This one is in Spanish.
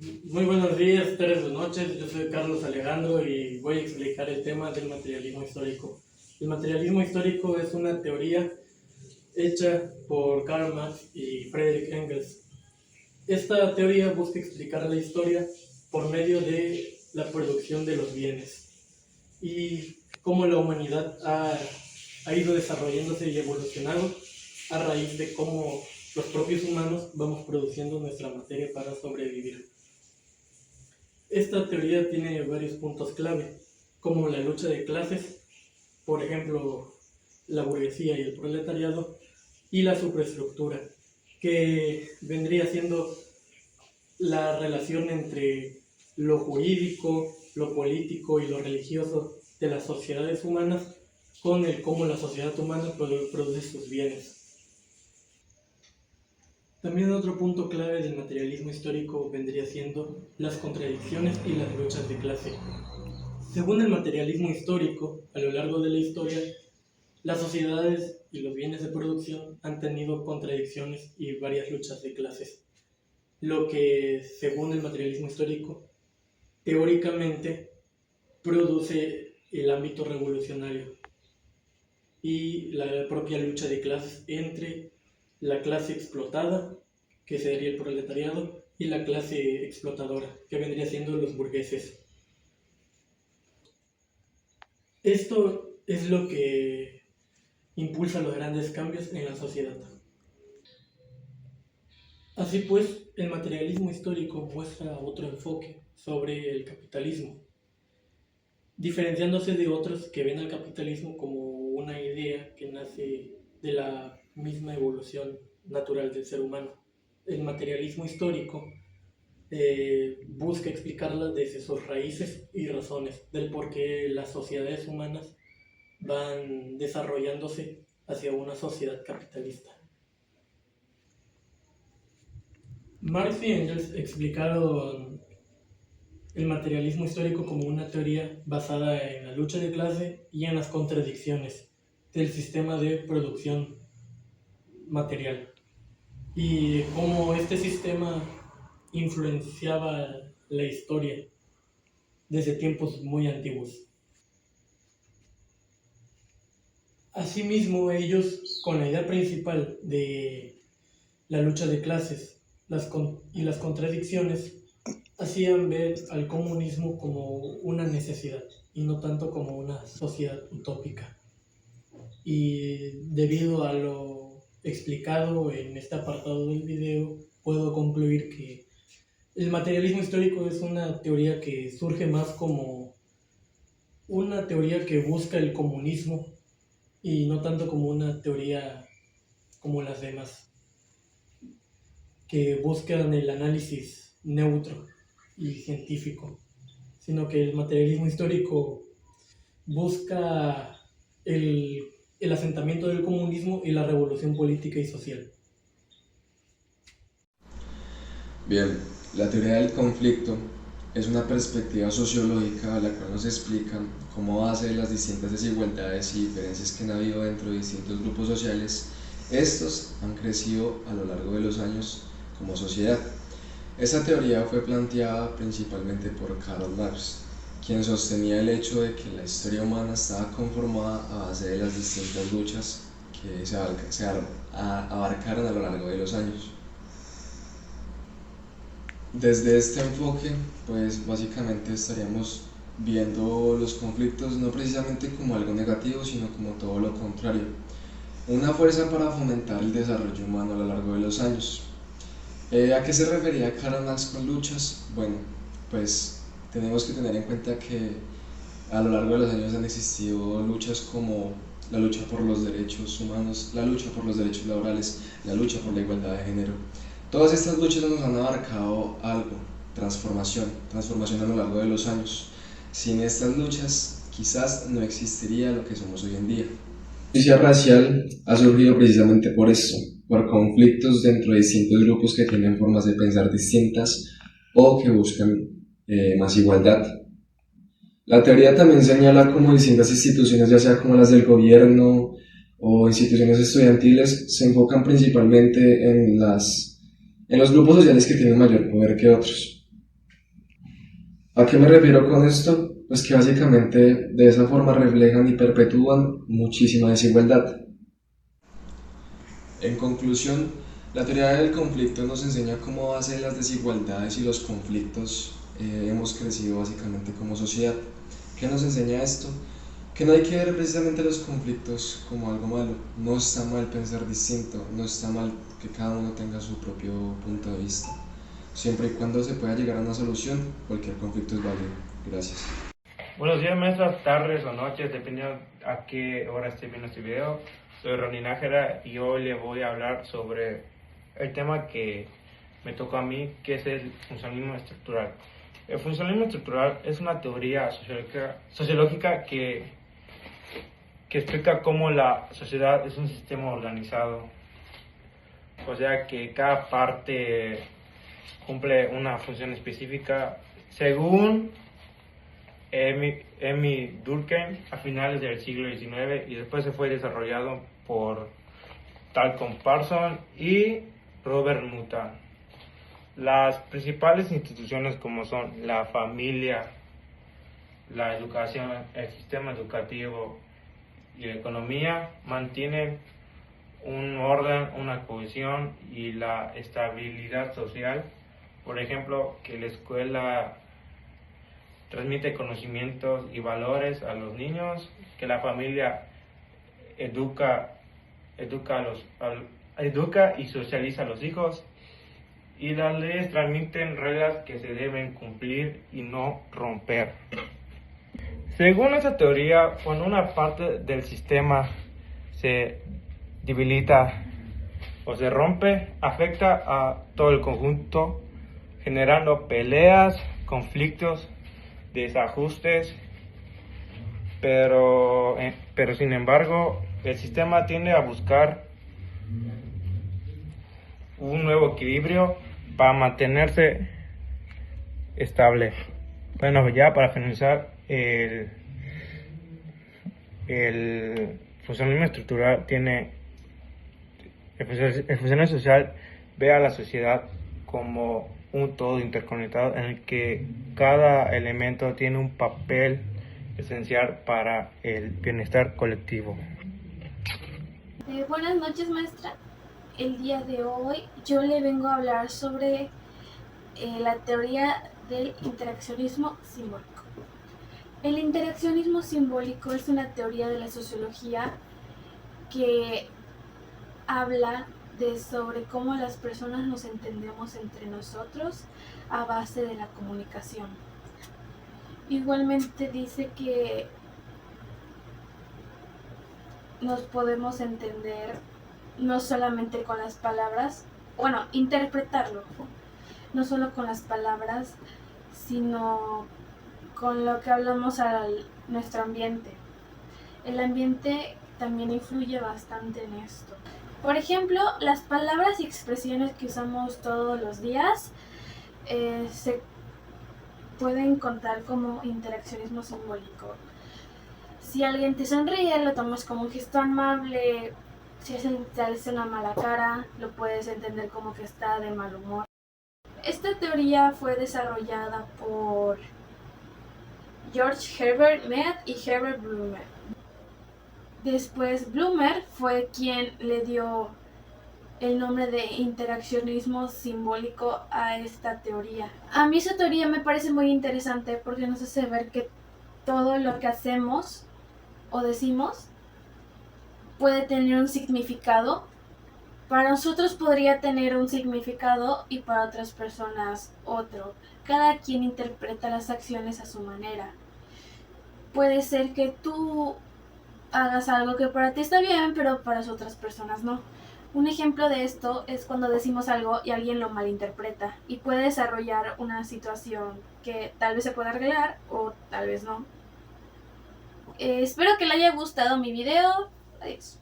Muy buenos días, tardes o noches. Yo soy Carlos Alejandro y voy a explicar el tema del materialismo histórico. El materialismo histórico es una teoría hecha por Karl Marx y Friedrich Engels. Esta teoría busca explicar la historia por medio de la producción de los bienes y cómo la humanidad ha ido desarrollándose y evolucionando a raíz de cómo los propios humanos vamos produciendo nuestra materia para sobrevivir. Esta teoría tiene varios puntos clave, como la lucha de clases, por ejemplo, la burguesía y el proletariado, y la superestructura, que vendría siendo la relación entre lo jurídico, lo político y lo religioso de las sociedades humanas con el cómo la sociedad humana produce sus bienes. También otro punto clave del materialismo histórico vendría siendo las contradicciones y las luchas de clase. Según el materialismo histórico, a lo largo de la historia, las sociedades y los bienes de producción han tenido contradicciones y varias luchas de clases, lo que, según el materialismo histórico, teóricamente produce el ámbito revolucionario y la propia lucha de clases entre la clase explotada, que sería el proletariado, y la clase explotadora, que vendría siendo los burgueses. Esto es lo que impulsa los grandes cambios en la sociedad. Así pues, el materialismo histórico muestra otro enfoque sobre el capitalismo, diferenciándose de otros que ven al capitalismo como una idea que nace de la misma evolución natural del ser humano. El materialismo histórico busca explicarla desde sus raíces y razones del por qué las sociedades humanas van desarrollándose hacia una sociedad capitalista. Marx y Engels explicaron el materialismo histórico como una teoría basada en la lucha de clase y en las contradicciones del sistema de producción material y cómo este sistema influenciaba la historia desde tiempos muy antiguos. Asimismo, ellos, con la idea principal de la lucha de clases y las contradicciones, hacían ver al comunismo como una necesidad y no tanto como una sociedad utópica. Y debido a lo explicado en este apartado del video, puedo concluir que el materialismo histórico es una teoría que surge más como una teoría que busca el comunismo y no tanto como una teoría como las demás, que buscan el análisis neutro y científico, sino que el materialismo histórico busca el asentamiento del comunismo y la revolución política y social. Bien, la teoría del conflicto es una perspectiva sociológica a la cual nos explica cómo a base de las distintas desigualdades y diferencias que han habido dentro de distintos grupos sociales, estos han crecido a lo largo de los años como sociedad. Esta teoría fue planteada principalmente por Karl Marx, quien sostenía el hecho de que la historia humana estaba conformada a base de las distintas luchas que se abarcaron a lo largo de los años. Desde este enfoque, pues básicamente estaríamos viendo los conflictos no precisamente como algo negativo, sino como todo lo contrario, una fuerza para fomentar el desarrollo humano a lo largo de los años. ¿A qué se refería Karl Marx con luchas? Bueno, pues tenemos que tener en cuenta que a lo largo de los años han existido luchas como la lucha por los derechos humanos, la lucha por los derechos laborales, la lucha por la igualdad de género. Todas estas luchas nos han abarcado algo, transformación a lo largo de los años. Sin estas luchas, quizás no existiría lo que somos hoy en día. La justicia racial ha surgido precisamente por esto, por conflictos dentro de distintos grupos que tienen formas de pensar distintas o que buscan más igualdad. La teoría también señala cómo distintas instituciones, ya sea como las del gobierno o instituciones estudiantiles, se enfocan principalmente en los grupos sociales que tienen mayor poder que otros. ¿A qué me refiero con esto? Pues que básicamente de esa forma reflejan y perpetúan muchísima desigualdad. En conclusión, la teoría del conflicto nos enseña cómo a base de las desigualdades y los conflictos hemos crecido básicamente como sociedad. ¿Qué nos enseña esto? Que no hay que ver precisamente los conflictos como algo malo. No está mal pensar distinto, no está mal que cada uno tenga su propio punto de vista. Siempre y cuando se pueda llegar a una solución, cualquier conflicto es válido. Gracias. Buenos días, maestras, tardes o noches, dependiendo a qué hora esté viendo este video. Soy Ronnie Nájera y hoy le voy a hablar sobre el tema que me tocó a mí, que es el funcionalismo estructural. El funcionalismo estructural es una teoría sociológica que explica cómo la sociedad es un sistema organizado. O sea que cada parte cumple una función específica según Emil Durkheim a finales del siglo XIX y después se fue desarrollado por Malcolm Parson y Robert Muta. Las principales instituciones como son la familia, la educación, el sistema educativo y la economía mantienen un orden, una cohesión y la estabilidad social. Por ejemplo, que la escuela transmite conocimientos y valores a los niños, que la familia educa y socializa a los hijos, y las leyes transmiten reglas que se deben cumplir y no romper. Según esta teoría, cuando una parte del sistema se debilita o se rompe, afecta a todo el conjunto, generando peleas, conflictos, desajustes, pero sin embargo el sistema tiende a buscar un nuevo equilibrio para mantenerse estable. Bueno, ya para finalizar, el funcionalismo estructural el funcionalismo social ve a la sociedad como un todo interconectado en el que cada elemento tiene un papel esencial para el bienestar colectivo. Buenas noches, maestra. El día de hoy yo le vengo a hablar sobre la teoría del interaccionismo simbólico. El interaccionismo simbólico es una teoría de la sociología que habla sobre cómo las personas nos entendemos entre nosotros a base de la comunicación. Igualmente dice que nos podemos entender no solamente con las palabras, interpretarlo, no solo con las palabras, sino con lo que hablamos a nuestro ambiente. El ambiente también influye bastante en esto. Por ejemplo, las palabras y expresiones que usamos todos los días se pueden contar como interaccionismo simbólico. Si alguien te sonríe, lo tomas como un gesto amable. Si alguien te hace una mala cara, lo puedes entender como que está de mal humor. Esta teoría fue desarrollada por George Herbert Mead y Herbert Blumer. Después Blumer fue quien le dio el nombre de interaccionismo simbólico a esta teoría. A mí esa teoría me parece muy interesante porque nos hace ver que todo lo que hacemos o decimos puede tener un significado. Para nosotros podría tener un significado y para otras personas otro. Cada quien interpreta las acciones a su manera. Puede ser que tú hagas algo que para ti está bien, pero para las otras personas no. Un ejemplo de esto es cuando decimos algo y alguien lo malinterpreta y puede desarrollar una situación que tal vez se pueda arreglar o tal vez no. Espero que le haya gustado mi video. Adiós.